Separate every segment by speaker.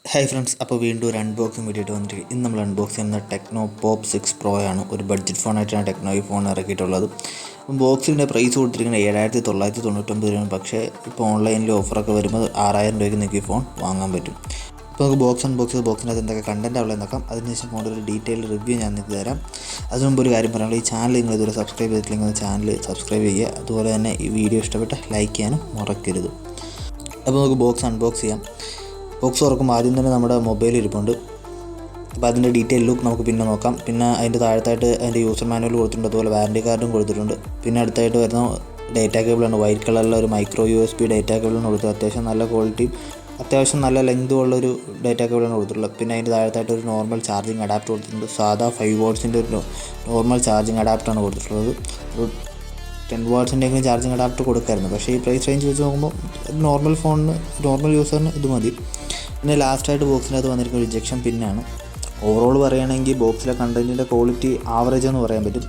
Speaker 1: Hi friends, അപ്പോൾ വീണ്ടും ഒരു അൺബോക്സിങ് വീഡിയോ ആയിട്ട് വന്നിട്ട് ഇന്ന് നമ്മൾ അൺബോക്സ് ചെയ്യുന്ന ടെക്നോ പോപ്പ് 6 പ്രോ ആണ്. ഒരു ബഡ്ജറ്റ് ഫോണായിട്ടാണ് ടെക്നോ ഈ ഫോൺ ഇറക്കിയിട്ടുള്ളത്. ബോക്സിൻ്റെ പ്രൈസ് കൊടുത്തിരിക്കുന്നത് 7,999 രൂപയാണ്. പക്ഷേ ഇപ്പോൾ ഓൺലൈനിൽ ഓഫറൊക്കെ വരുമ്പോൾ 6,000 രൂപയ്ക്ക് നിങ്ങൾക്ക് ഈ ഫോൺ വാങ്ങാൻ പറ്റും. അപ്പോൾ നമുക്ക് ബോക്സ് അൺബോക്സ് ചെയ്ത് ബോക്സിനകത്ത് എന്തൊക്കെ കണ്ടൻറ്റ് അവിടെ നോക്കാം. അതിനുശേഷം ഫോണിൻ്റെ ഒരു ഡീറ്റെയിൽ റിവ്യൂ ഞാൻ നിങ്ങൾക്ക് തരാം. അതിന് മുമ്പ് ഒരു കാര്യം പറയാനുള്ളത്, ഈ ചാനൽ നിങ്ങൾ ഇതുവരെ സബ്സ്ക്രൈബ് ചെയ്തിട്ടില്ലെങ്കിൽ ചാനൽ സബ്സ്ക്രൈബ് ചെയ്യുക. അതുപോലെ തന്നെ ഈ വീഡിയോ ഇഷ്ടപ്പെട്ട ലൈക്ക് ചെയ്യാനും മറക്കരുത്. അപ്പോൾ നമുക്ക് ബോക്സ് അൺബോക്സ് ചെയ്യാം. ബോക്സ് തുറക്കുമ്പോൾ ആദ്യം തന്നെ നമ്മുടെ മൊബൈൽ ഇരിപ്പുണ്ട്. അപ്പോൾ അതിൻ്റെ ഡീറ്റെയിൽ ലുക്ക് നമുക്ക് പിന്നെ നോക്കാം. പിന്നെ അതിൻ്റെ താഴത്തായിട്ട് അതിൻ്റെ യൂസർ മാനുവൽ കൊടുത്തിട്ടുണ്ട്, അതുപോലെ വാറൻറ്റി കാർഡും കൊടുത്തിട്ടുണ്ട്. പിന്നെ അടുത്തായിട്ട് വരുന്ന ഡേറ്റ കേബിളാണ്. വൈറ്റ് കളറിലുള്ള ഒരു മൈക്രോ USB ഡേറ്റ കേബിളാണ് കൊടുത്തത്. അത്യാവശ്യം നല്ല ക്വാളിറ്റിയും അത്യാവശ്യം നല്ല ലെങ്തും ഉള്ളൊരു ഡേറ്റ കേബിളാണ് കൊടുത്തിട്ടുള്ളത്. പിന്നെ അതിൻ്റെ താഴത്തായിട്ട് ഒരു നോർമൽ ചാർജിങ് അഡാപ്റ്റർ കൊടുത്തിട്ടുണ്ട്. സാധാ 5 വാട്ട്സിൻ്റെ ഒരു നോർമൽ ചാർജിങ് അഡാപ്റ്ററാണ് കൊടുത്തിട്ടുള്ളത്. ഒരു 10 വാട്ട്സിൻ്റെയെങ്കിലും ചാർജിങ് അഡാപ്റ്റർ കൊടുക്കാമായിരുന്നു. പക്ഷേ ഈ പ്രൈസ് റേഞ്ച് വെച്ച് നോക്കുമ്പോൾ നോർമൽ ഫോണിന് നോർമൽ യൂസറിന് ഇത് മതി. പിന്നെ ലാസ്റ്റായിട്ട് ബോക്സിനകത്ത് വന്നിരിക്കുന്ന ഒരു ഇജക്ഷൻ പിന്നാണ്. ഓവറോൾ പറയുകയാണെങ്കിൽ ബോക്സിലെ കണ്ടൻറ്റിൻ്റെ ക്വാളിറ്റി ആവറേജ് എന്ന് പറയാൻ പറ്റും.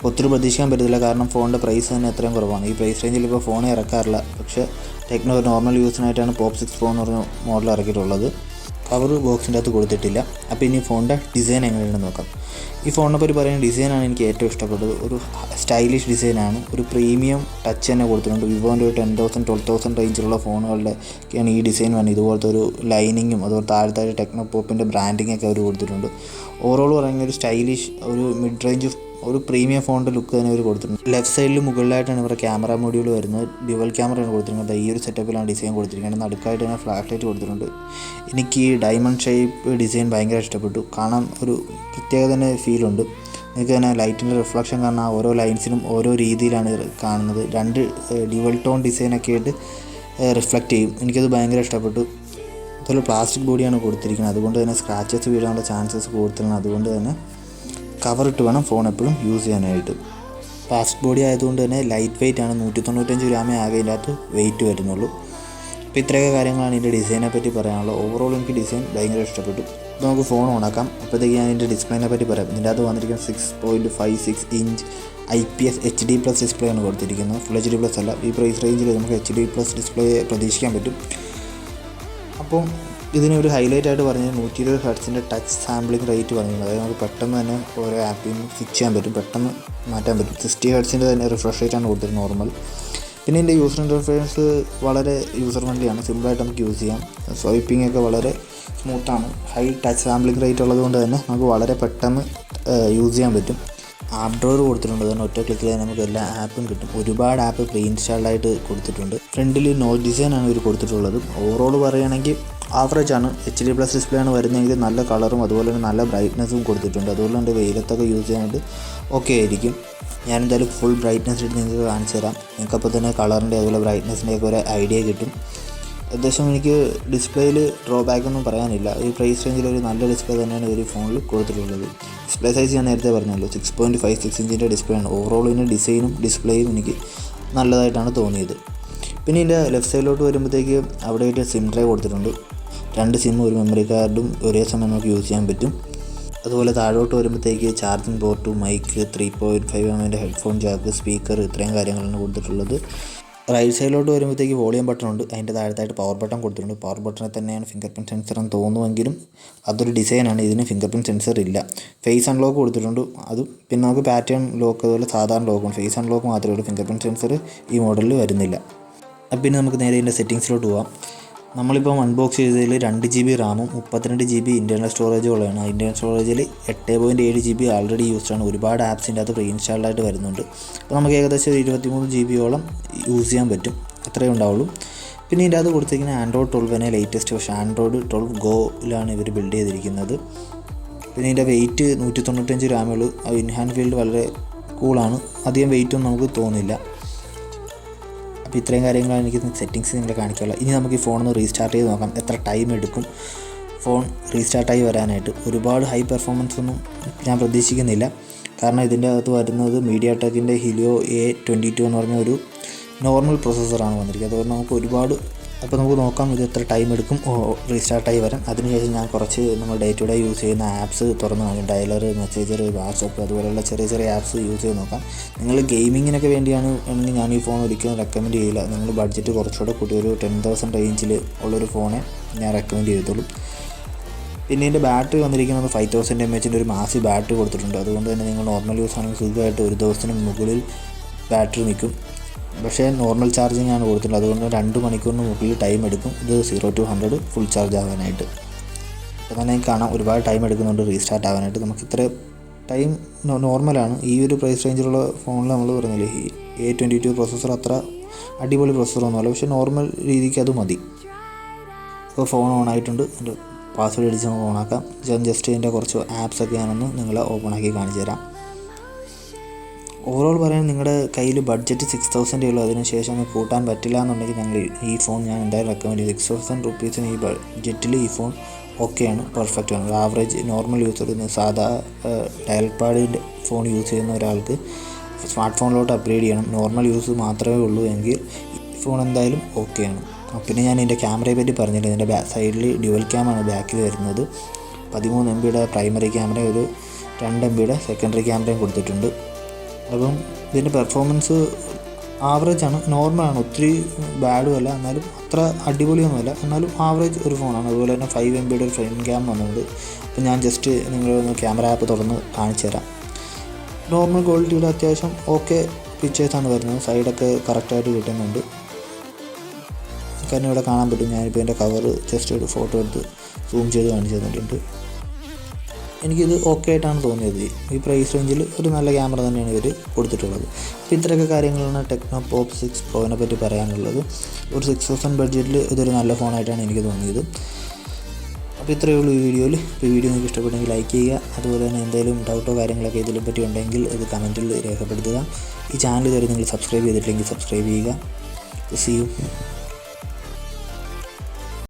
Speaker 1: ഒത്തിരി പ്രതീക്ഷിക്കാൻ പറ്റത്തില്ല, കാരണം ഫോണിൻ്റെ പ്രൈസ് തന്നെ എത്രയും കുറവാണ്. ഈ പ്രൈസ് റേഞ്ചിൽ ഇപ്പോൾ ഫോൺ ഇറക്കാറില്ല. പക്ഷേ ടെക്നോ നോർമൽ യൂസിനായിട്ടാണ് പോപ്പ് 6 പ്രോ എന്ന് പറഞ്ഞ മോഡൽ ഇറക്കിയിട്ടുള്ളത്. കവർ ബോക്സിൻ്റെ അകത്ത് കൊടുത്തിട്ടില്ല. അപ്പോൾ ഇനി ഫോണിൻ്റെ ഡിസൈൻ എങ്ങനെയാണെന്ന് നോക്കാം. ഈ ഫോണിനെ പറ്റി പറയുന്ന ഡിസൈനാണ് എനിക്ക് ഏറ്റവും ഇഷ്ടപ്പെട്ടത്. ഒരു സ്റ്റൈലിഷ് ഡിസൈനാണ്. ഒരു പ്രീമിയം ടച്ച് തന്നെ കൊടുത്തിട്ടുണ്ട്. വിവോൻ്റെ ഒരു 10,000 12,000 റേഞ്ചിലുള്ള ഫോണുകളുടെയൊക്കെയാണ് ഈ ഡിസൈൻ വന്നത്. ഇതുപോലത്തെ ഒരു ലൈനിങ്ങും അതുപോലെ താഴത്തായിട്ട് ടെക്നോ പോപ്പിൻ്റെ ബ്രാൻഡിങ്ങൊക്കെ അവർ കൊടുത്തിട്ടുണ്ട്. ഓവറോൾ പറയുന്ന ഒരു സ്റ്റൈലിഷ്, ഒരു മിഡ് റേഞ്ച്, ഒരു പ്രീമിയം ഫോണിൻ്റെ ലുക്ക് തന്നെ അവർ കൊടുത്തിട്ടുണ്ട്. ലെഫ്റ്റ് സൈഡിൽ മുകളിലായിട്ടാണ് ഇവരുടെ ക്യാമറ മൊഡ്യൂൾ വരുന്നത്. ഡ്യുവൽ ക്യാമറയാണ് കൊടുത്തിരിക്കുന്നത്. ഈ ഒരു സെറ്റപ്പിലാണ് ഡിസൈൻ കൊടുത്തിരിക്കുന്നത്. നടുക്കായിട്ട് തന്നെ ഫ്ലാഷ് ലൈറ്റ് കൊടുത്തിട്ടുണ്ട്. എനിക്ക് ഈ ഡയമണ്ട് ഷേപ്പ് ഡിസൈൻ ഭയങ്കര ഇഷ്ടപ്പെട്ടു. കാണാൻ ഒരു പ്രത്യേക തന്നെ ഫീലുണ്ട്. നിങ്ങൾക്ക് തന്നെ ലൈറ്റിൻ്റെ റിഫ്ലക്ഷൻ കാരണം ഓരോ ലൈൻസിനും ഓരോ രീതിയിലാണ് കാണുന്നത്. 2 ഡ്യുവൽ ടോൺ ഡിസൈനൊക്കെ ആയിട്ട് റിഫ്ലക്റ്റ് ചെയ്യും. എനിക്കത് ഭയങ്കര ഇഷ്ടപ്പെട്ടു. അതുപോലെ പ്ലാസ്റ്റിക് ബോഡിയാണ് കൊടുത്തിരിക്കുന്നത്. അതുകൊണ്ട് തന്നെ സ്ക്രാച്ചസ് വീഴാനുള്ള ചാൻസസ് കൂടുതലാണ്. അതുകൊണ്ട് തന്നെ കവറിട്ട് വേണം ഫോൺ എപ്പോഴും യൂസ് ചെയ്യാനായിട്ട്. പ്ലാസ്റ്റിക് ബോഡി ആയതുകൊണ്ട് തന്നെ ലൈറ്റ് വെയിറ്റ് ആണ്. 195 ഗ്രാമേ ആകെ ഇതിൻ്റെ അകത്ത് വെയിറ്റ് വരുന്നുള്ളൂ. അപ്പോൾ ഇത്രയൊക്കെ കാര്യങ്ങളാണ് ഇതിൻ്റെ ഡിസൈനെ പറ്റി പറയാനുള്ളത്. ഓവറോൾ എനിക്ക് ഡിസൈൻ ഭയങ്കര ഇഷ്ടപ്പെട്ടു. ഇപ്പോൾ നമുക്ക് ഫോൺ ഓണാക്കാം. അപ്പോഴത്തേക്ക് ഞാൻ ഇതിൻ്റെ ഡിസ്പ്ലേനെ പറ്റി പറയാം. ഇതിൻ്റെ അകത്ത് വന്നിരിക്കുന്ന 6.56 ഇഞ്ച് IPS HD+ ഡിസ്പ്ലേ ആണ് കൊടുത്തിരിക്കുന്നത്. ഫുൾ HD+ അല്ല. ഈ പ്രൈസ് റേഞ്ചിൽ നമുക്ക് HD+ ഡിസ്പ്ലേ പ്രതീക്ഷിക്കാൻ പറ്റും. അപ്പോൾ ഇതിന് ഒരു ഹൈലൈറ്റ് ആയിട്ട് പറഞ്ഞാൽ 120 ഹെർട്സിൻ്റെ ടച്ച് സാമ്പിളിംഗ് റേറ്റ് പറഞ്ഞിട്ടുണ്ട്. അതായത് നമുക്ക് പെട്ടെന്ന് തന്നെ ഓരോ ആപ്പിൽ നിന്ന് സ്വിച്ച് ചെയ്യാൻ പറ്റും, പെട്ടെന്ന് മാറ്റാൻ പറ്റും. 60 ഹെർട്സിൻ്റെ തന്നെ റിഫ്രഷ് റേറ്റാണ് കൊടുത്തത് നോർമൽ. പിന്നെ ഇതിൻ്റെ യൂസർ ഇൻ്റർഫേസ് വളരെ യൂസർ ഫ്രണ്ട്ലിയാണ്. സിമ്പിളായിട്ട് നമുക്ക് യൂസ് ചെയ്യാം. സ്വൈപ്പിംഗ് ഒക്കെ വളരെ സ്മൂത്താണ്. ഹൈ ടച്ച് സാമ്പിളിംഗ് റേറ്റ് ഉള്ളതുകൊണ്ട് തന്നെ നമുക്ക് വളരെ പെട്ടെന്ന് യൂസ് ചെയ്യാൻ പറ്റും. ആപ്പ് ഡ്രോവർ കൊടുത്തിട്ടുണ്ട്. അതുകൊണ്ട് ഒറ്റ ക്ലിക്കിൽ തന്നെ നമുക്ക് എല്ലാ ആപ്പും കിട്ടും. ഒരുപാട് ആപ്പ് പ്രീ ഇൻസ്റ്റാൾഡായിട്ട് കൊടുത്തിട്ടുണ്ട്. ഫ്രണ്ടിൽ നോ ഡിസൈനാണ് ഇവർ കൊടുത്തിട്ടുള്ളത്. ഓവറോൾ പറയുകയാണെങ്കിൽ ആവറേജ് ആണ്. HD+ ഡിസ്പ്ലേ ആണ് വരുന്നതെങ്കിൽ നല്ല കളറും അതുപോലെ തന്നെ നല്ല ബ്രൈറ്റ്നസ്സും കൊടുത്തിട്ടുണ്ട്. അതുപോലെ തന്നെ വെയിലത്തൊക്കെ യൂസ് ചെയ്യാനായിട്ട് ഓക്കെ ആയിരിക്കും. ഞാനെന്തായാലും ഫുൾ ബ്രൈറ്റ്നസ് ഇട്ട് നിങ്ങൾക്ക് കാണിച്ചു തരാം. നിങ്ങൾക്കപ്പോൾ തന്നെ കളറിൻ്റെ അതുപോലെ ബ്രൈറ്റ്നസിൻ്റെയൊക്കെ ഒരു ഐഡിയ കിട്ടും. ഏകദേശം എനിക്ക് ഡിസ്പ്ലേയിൽ ഡ്രോബാക്ക് ഒന്നും പറയാനില്ല. ഈ പ്രൈസ് റേഞ്ചിൽ ഒരു നല്ല ഡിസ്പ്ലേ തന്നെയാണ് ഈ ഫോണിൽ കൊടുത്തിട്ടുള്ളത്. ഡിസ്പ്ലേ സൈസ് ഞാൻ നേരത്തെ പറഞ്ഞല്ലോ, 6.56 ഇഞ്ചിൻ്റെ ഡിസ്പ്ലേ ആണ്. ഓവറോൾ ഇതിൻ്റെ ഡിസൈനും ഡിസ്പ്ലേയും എനിക്ക് നല്ലതായിട്ടാണ് തോന്നിയത്. പിന്നെ ഇതിൻ്റെ ലെഫ്റ്റ് സൈഡിലോട്ട് വരുമ്പോഴത്തേക്ക് അവിടെയായിട്ട് സിം ഡ്രൈവ് കൊടുത്തിട്ടുണ്ട്. 2 സിമ്മും ഒരു മെമ്മറി കാർഡും ഒരേ സമയം നമുക്ക് യൂസ് ചെയ്യാൻ പറ്റും. അതുപോലെ താഴോട്ട് വരുമ്പോഴത്തേക്ക് charging port, mic, 3.5 mm headphone jack, speaker, ഇത്രയും കാര്യങ്ങളാണ് കൊടുത്തിട്ടുള്ളത്. റൈറ്റ് സൈഡിലോട്ട് വരുമ്പോഴത്തേക്ക് വോളിയം ബട്ടൺ ഉണ്ട്. അതിൻ്റെ താഴത്തായിട്ട് പവർ ബട്ടൺ കൊടുത്തിട്ടുണ്ട്. പവർ ബട്ടണിൽ തന്നെയാണ് ഫിംഗർ പ്രിൻറ്റ് സെൻസർ എന്ന് തോന്നുമെങ്കിലും അതൊരു ഡിസൈനാണ്. ഇതിന് ഫിംഗർ പ്രിൻറ്റ് സെൻസർ ഇല്ല. ഫേസ് അൺലോക്ക് കൊടുത്തിട്ടുണ്ട്. അതും പിന്നെ നമുക്ക് പാറ്റേൺ ലോക്ക് അതുപോലെ സാധാരണ ലോക്കും, ഫേസ് അൺലോക്ക് മാത്രമേ ഉള്ളൂ. ഫിംഗർ പ്രിൻറ്റ് സെൻസർ ഈ മോഡലിൽ വരുന്നില്ല. പിന്നെ നമുക്ക് നേരെ ഇതിൻ്റെ സെറ്റിങ്സിലോട്ട് പോകാം. നമ്മളിപ്പോൾ അൺബോക്സ് ചെയ്തതിൽ 2 GB റാമും 32 GB ഇൻറ്റേർണൽ സ്റ്റോറേജും ഉള്ളതാണ്. ഇൻറ്റേർണൽ സ്റ്റോറേജിൽ 8.7 GB ആൾറെഡി യൂസ്ഡാണ്. ഒരുപാട് ആപ്സിൻ്റെ അകത്ത് പ്രീ ഇൻസ്റ്റാൾഡായിട്ട് വരുന്നുണ്ട്. അപ്പോൾ നമുക്ക് ഏകദേശം 23 GB യൂസ് ചെയ്യാൻ പറ്റും. അത്രയേ ഉണ്ടാവുള്ളൂ. പിന്നെ ഇതിൻ്റെ അകത്ത് കൊടുത്തിരിക്കുന്ന ആൻഡ്രോയിഡ് 12 ലേറ്റസ്റ്റ് പക്ഷേ ആൻഡ്രോയിഡ് 12 ഗോയിലാണ് ഇവർ ബിൽഡ് ചെയ്തിരിക്കുന്നത്. പിന്നെ ഇതിൻ്റെ വെയിറ്റ് 195 ഗ്രാമേ ഉള്ളൂ. ഇൻഹാൻഡ് ഫീൽഡ് വളരെ കൂളാണ്. അധികം വെയിറ്റൊന്നും നമുക്ക് തോന്നില്ല. അപ്പോൾ ഇത്രയും കാര്യങ്ങളാണ് എനിക്ക് സെറ്റിങ്സ് നിങ്ങളെ കാണിക്കാനുള്ളത്. ഇനി നമുക്ക് ഈ ഫോണൊന്ന് റീസ്റ്റാർട്ട് ചെയ്ത് നോക്കാം. എത്ര ടൈം എടുക്കും ഫോൺ റീസ്റ്റാർട്ടായി വരാനായിട്ട്. ഒരുപാട് ഹൈ പെർഫോമൻസ് ഒന്നും ഞാൻ പ്രതീക്ഷിക്കുന്നില്ല. കാരണം ഇതിൻ്റെ അകത്ത് വരുന്നത് MediaTekൻ്റെ Helio A22 എന്ന് പറഞ്ഞ ഒരു നോർമൽ പ്രോസസ്സറാണ് വന്നിരിക്കുന്നത്. അതുകൊണ്ട് നമുക്ക് ഒരുപാട് അപ്പോൾ നമുക്ക് നോക്കാം ഇത് എത്ര ടൈം എടുക്കും റീസ്റ്റാർട്ടായി വരാൻ. അതിനുശേഷം ഞാൻ കുറച്ച് നമ്മൾ ഡേ ടു ഡേ യൂസ് ചെയ്യുന്ന ആപ്സ് തുറന്ന് നോക്കാം. ഡയലർ, മെസ്സേജർ, വാട്സപ്പ് അതുപോലെയുള്ള ചെറിയ ചെറിയ ആപ്സ് യൂസ് ചെയ്ത് നോക്കാം. നിങ്ങൾ ഗെയിമിങ്ങിനൊക്കെ വേണ്ടിയാണ് എങ്കിൽ ഞാൻ ഈ ഫോൺ ഒരിക്കലും റെക്കമെൻഡ് ചെയ്യില്ല. നിങ്ങൾ ബഡ്ജറ്റ് കുറച്ചുകൂടെ കൂട്ടി ഒരു 10,000 റേഞ്ചിൽ ഉള്ളൊരു ഫോണെ ഞാൻ റെക്കമെൻഡ് ചെയ്യത്തുള്ളൂ. പിന്നെ ഇതിൻ്റെ ബാറ്ററി വന്നിരിക്കുന്നത് 5000 mAh ഒരു മാസി ബാറ്ററി കൊടുത്തിട്ടുണ്ട്. അതുകൊണ്ട് തന്നെ നിങ്ങൾ നോർമൽ യൂസ് ആണെങ്കിൽ സുഖമായിട്ട് ഒരു ദിവസത്തിന് മുകളിൽ ബാറ്ററി നിൽക്കും. പക്ഷേ നോർമൽ ചാർജിങ് ആണ് കൊടുത്തിട്ടുള്ളത്. അതുകൊണ്ട് 2 മണിക്കൂറിന് മുകളിൽ ടൈം എടുക്കും ഇത് 0 to 100 ഫുൾ ചാർജ് ആവാനായിട്ട്. അപ്പോൾ തന്നെ കാണാം ഒരുപാട് ടൈം എടുക്കുന്നുണ്ട് റീസ്റ്റാർട്ട് ആവാനായിട്ട്. നമുക്ക് ഇത്ര ടൈം നോർമലാണ്. ഈ ഒരു പ്രൈസ് റേഞ്ചിലുള്ള ഫോണിൽ നമ്മൾ പറഞ്ഞില്ലേ ഈ A22 പ്രോസസ്സർ അത്ര അടിപൊളി പ്രോസസ്സറൊന്നുമല്ല, പക്ഷേ നോർമൽ രീതിക്ക് അത് മതി. ഇപ്പോൾ ഫോൺ ഓൺ ആയിട്ടുണ്ട്. എൻ്റെ പാസ്വേഡ് അടിച്ച് നമുക്ക് ഓണാക്കാം. ജസ്റ്റ് ഇതിൻ്റെ കുറച്ച് ആപ്സൊക്കെ ഞാനൊന്ന് നിങ്ങളെ ഓപ്പൺ ആക്കി കാണിച്ചു തരാം. ഓവറോൾ പറയാൻ നിങ്ങളുടെ കയ്യിൽ ബഡ്ജറ്റ് 6000 ഉള്ളൂ, അതിനുശേഷം കൂട്ടാൻ പറ്റില്ല എന്നുണ്ടെങ്കിൽ ഈ ഫോൺ ഞാൻ എന്തായാലും റെക്കമെൻഡ് ചെയ്യും. 6000 റുപ്പീസിന് ഈ ബഡ്ജറ്റിൽ ഈ ഫോൺ ഓക്കെയാണ്, പെർഫെക്റ്റ് ആണ്. ആവറേജ് നോർമൽ യൂസർ സാധാ ഡയൽ പാഡിൻ്റെ ഫോൺ യൂസ് ചെയ്യുന്ന ഒരാൾക്ക് സ്മാർട്ട് ഫോണിലോട്ട് അപ്ഗ്രേഡ് ചെയ്യണം, നോർമൽ യൂസ് മാത്രമേ ഉള്ളൂ എങ്കിൽ ഈ ഫോൺ എന്തായാലും ഓക്കെയാണ്. പിന്നെ ഞാൻ ഇതിൻ്റെ ക്യാമറയെ പറ്റി പറഞ്ഞില്ല. ഇതിൻ്റെ സൈഡിൽ ഡ്യുവൽ ക്യാമാണ് ബാക്കിൽ വരുന്നത്. 13 MB പ്രൈമറി ക്യാമറ, ഒരു 2 MB സെക്കൻഡറി ക്യാമറയും കൊടുത്തിട്ടുണ്ട്. അപ്പം ഇതിൻ്റെ പെർഫോമൻസ് ആവറേജാണ്, നോർമലാണ്, ഒത്തിരി ബാഡും അല്ല, എന്നാലും അത്ര അടിപൊളിയൊന്നുമല്ല, എന്നാലും ആവറേജ് ഒരു ഫോണാണ്. അതുപോലെ തന്നെ 5 MB ഒരു ഫ്രണ്ട് ക്യാം വന്നിട്ടുണ്ട്. അപ്പോൾ ഞാൻ ജസ്റ്റ് നിങ്ങളൊന്ന് ക്യാമറ ആപ്പ് തുറന്ന് കാണിച്ചു തരാം. നോർമൽ ക്വാളിറ്റിയുടെ അത്യാവശ്യം ഓക്കെ പിക്ചേഴ്സാണ് വരുന്നത്. സൈഡൊക്കെ കറക്റ്റായിട്ട് കിട്ടുന്നുണ്ട്. കാരണം ഇവിടെ കാണാൻ പറ്റും. ഞാനിപ്പോൾ എൻ്റെ കവർ ജസ്റ്റ് ഒരു ഫോട്ടോ എടുത്ത് സൂം ചെയ്ത് കാണിച്ചു തന്നിട്ടുണ്ട്. എനിക്കിത് ഓക്കെ ആയിട്ടാണ് തോന്നിയത്. ഈ പ്രൈസ് റേഞ്ചിൽ ഒരു നല്ല ക്യാമറ തന്നെയാണ് ഇവർ കൊടുത്തിട്ടുള്ളത്. അപ്പോൾ ഇത്രയൊക്കെ കാര്യങ്ങളാണ് ടെക്നോ പോപ്പ് 6 പ്രോനെ പറ്റി പറയാനുള്ളത്. ഒരു 6000 ബഡ്ജറ്റിൽ ഇതൊരു നല്ല ഫോണായിട്ടാണ് എനിക്ക് തോന്നിയത്. അപ്പോൾ ഇത്രയേ ഉള്ളൂ ഈ വീഡിയോയിൽ. ഇപ്പോൾ ഈ വീഡിയോ നിങ്ങൾക്ക് ഇഷ്ടപ്പെട്ടെങ്കിൽ ലൈക്ക് ചെയ്യുക. അതുപോലെ തന്നെ എന്തെങ്കിലും ഡൗട്ടോ കാര്യങ്ങളൊക്കെ ഇതിനെ പറ്റി ഉണ്ടെങ്കിൽ ഇത് കമൻറ്റിൽ രേഖപ്പെടുത്തുക. ഈ ചാനൽ ഇതുവരെ നിങ്ങൾ സബ്സ്ക്രൈബ് ചെയ്തിട്ടില്ലെങ്കിൽ സബ്സ്ക്രൈബ് ചെയ്യുക. See U.